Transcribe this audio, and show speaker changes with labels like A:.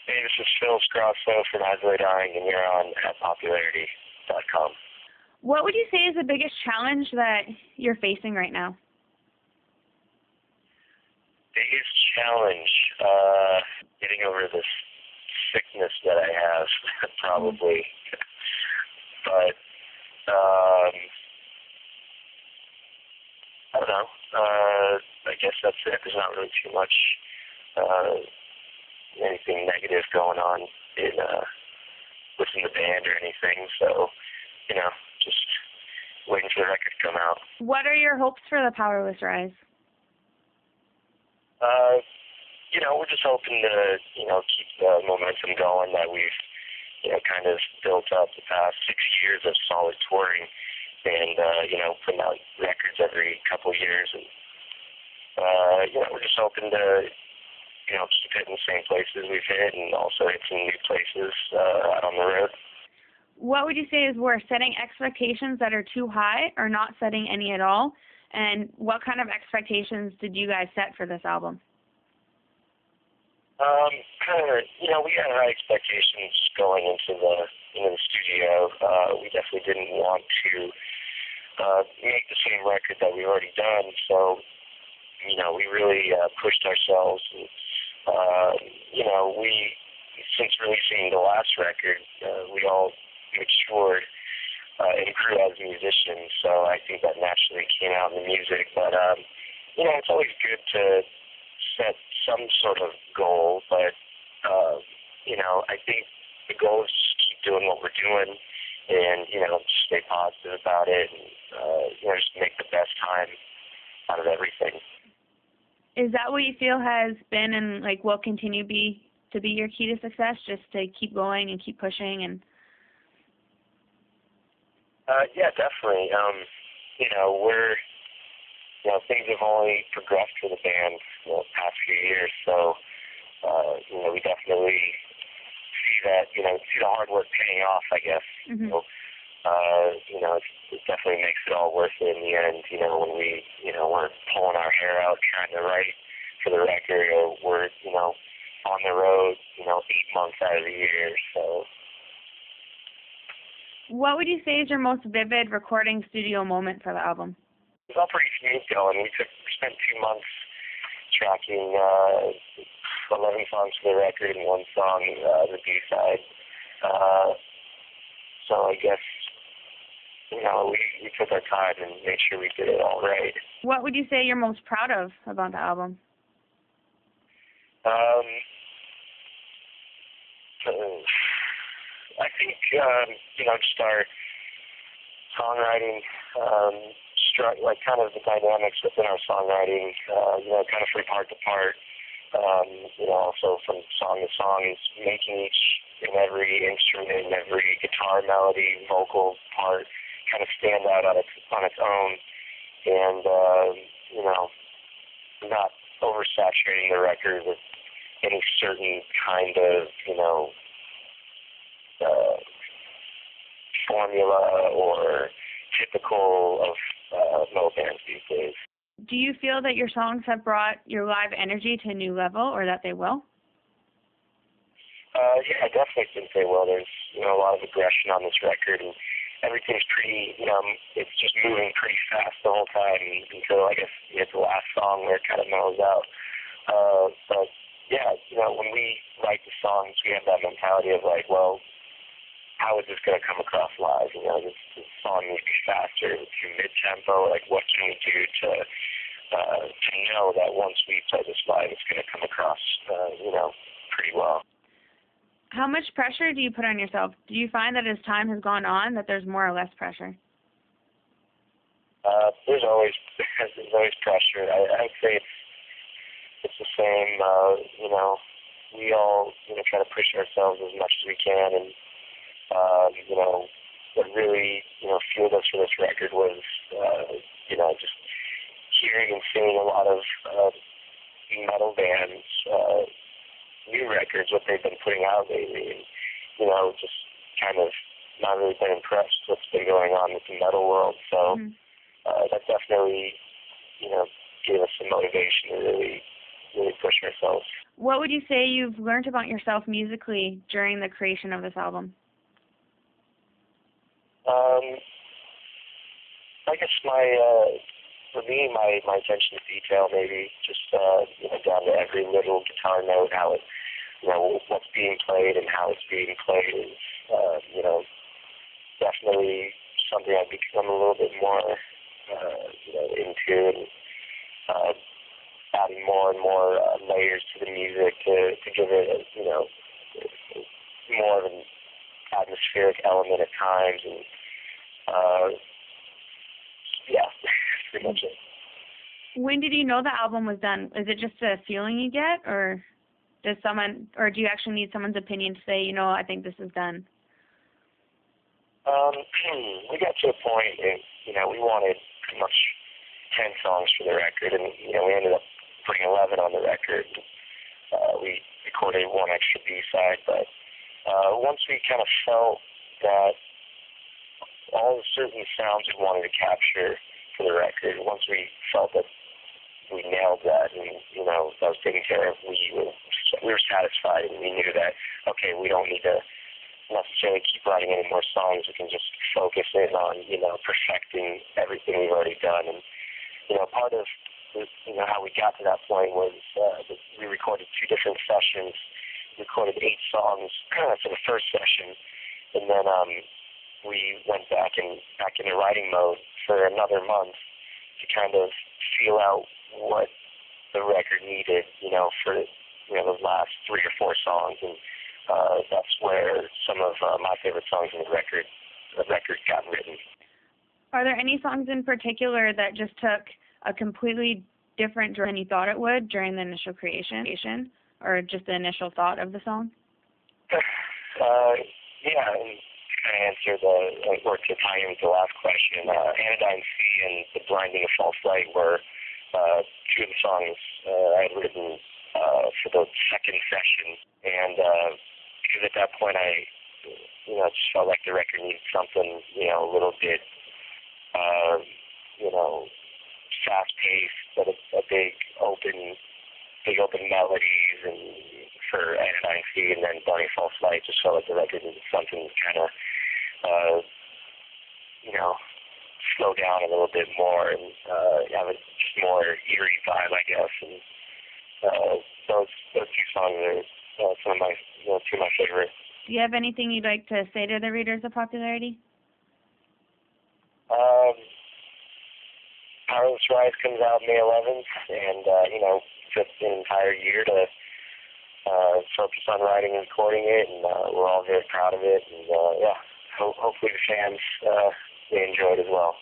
A: Hey, this is Phil Scrosso from As I Dying, and you're on at popularity.com.
B: What would you say is the biggest challenge that you're facing right now?
A: Biggest challenge, getting over this sickness that I have, probably. But, I don't know. I guess that's it. There's not really too much, anything negative going on within the band or anything. So, just waiting for the record to come out.
B: What are your hopes for the Powerless Rise?
A: We're just hoping to, keep the momentum going that we've, kind of built up the past 6 years of solid touring and, putting out records every couple years. And, we're just hoping to, keep hitting the same places we've hit and also hit some new places out on the road.
B: What would you say is worse, setting expectations that are too high or not setting any at all? And what kind of expectations did you guys set for this album?
A: We had high expectations going into the studio. We definitely didn't want to make the same record that we've already done. So, we really pushed ourselves. And, since releasing the last record, we all matured and grew as musicians. So I think that naturally came out in the music. But, it's always good to set some sort of goal, but I think the goal is just keep doing what we're doing and stay positive about it and just make the best time out of everything.
B: Is that what you feel has been and will continue to be your key to success, just to keep going and keep pushing? And
A: yeah, definitely. We're things have only progressed for the band the past few years, so we definitely see that, see the hard work paying off, I guess.
B: Mm-hmm.
A: It definitely makes it all worth it in the end, when we, we're pulling our hair out trying to write for the record, or we're, on the road, 8 months out of the year, so.
B: What would you say is your most vivid recording studio moment for the album?
A: It's all pretty smooth going. We spent 2 months tracking 11 songs for the record and 1 song, the B-side. So I guess, we took our time and made sure we did it all right.
B: What would you say you're most proud of about the album?
A: I think, just our songwriting, kind of the dynamics within our songwriting, kind of from part to part, also from song to song, is making each and every instrument, every guitar melody, vocal part kind of stand out on its own, and, not oversaturating the record with any certain kind of, formula or typical of metal bands these days.
B: Do you feel that your songs have brought your live energy to a new level, or that they will?
A: Yeah, I definitely think they will. There's, a lot of aggression on this record, and everything's pretty, it's just moving pretty fast the whole time until, I guess, it's the last song where it kind of mellows out. But, yeah, when we write the songs, we have that mentality of how is this going to come across live? This song needs to be faster, too mid-tempo. What can we do to know that once we play this live, it's going to come across, pretty well.
B: How much pressure do you put on yourself? Do you find that as time has gone on that there's more or less pressure?
A: There's always pressure. I'd say it's the same. We all try to push ourselves as much as we can, and what really fueled us for this record was just hearing and seeing a lot of metal bands, new records, what they've been putting out lately, and just kind of not really been impressed with what's been going on with the metal world. So that definitely gave us some motivation to really push ourselves.
B: What would you say you've learned about yourself musically during the creation of this album?
A: I guess for me, my attention to detail, maybe just down to every little guitar note, how it, what's being played and how it's being played is, definitely something I've become a little bit more, into, and adding more and more layers to the music to give it, more of an atmospheric element at times, and yeah, that's pretty much it.
B: When did you know the album was done? Is it just a feeling you get, or do you actually need someone's opinion to say, I think this is done?
A: We got to a point, and we wanted pretty much 10 songs for the record, and we ended up putting 11 on the record. We recorded one extra B-side, but once we kind of felt that all the certain sounds we wanted to capture for the record, once we felt that we nailed that and, that was taken care of, we were satisfied, and we knew that, okay, we don't need to necessarily keep writing any more songs. We can just focus in on, perfecting everything we've already done. And, part of, how we got to that point was we recorded 2 different sessions. We recorded 8 songs for the first session, and then we went back into writing mode for another month to kind of feel out what the record needed, for those last 3 or 4 songs, and that's where some of my favorite songs in the record got written.
B: Are there any songs in particular that just took a completely different than you thought it would during the initial creation, or just the initial thought of the song?
A: Yeah, and kind of answer or to tie in with the last question, Anodyne C and The Blinding of False Light were 2 of the songs I had written for the second session, and because at that point I just felt like the record needed something, a little bit, fast-paced, but a big open melodies, and for Anodyne C, and then Blinding of False Light just felt like the record needed something kind of, slow down a little bit more and have a just more eerie vibe, I guess. And those 2 songs are some of my 2 of my favorites.
B: Do you have anything you'd like to say to the Readers of Popularity?
A: Powerless Rise comes out May 11th, and took an entire year to focus on writing and recording it, and we're all very proud of it, and hopefully the fans they enjoy it as well.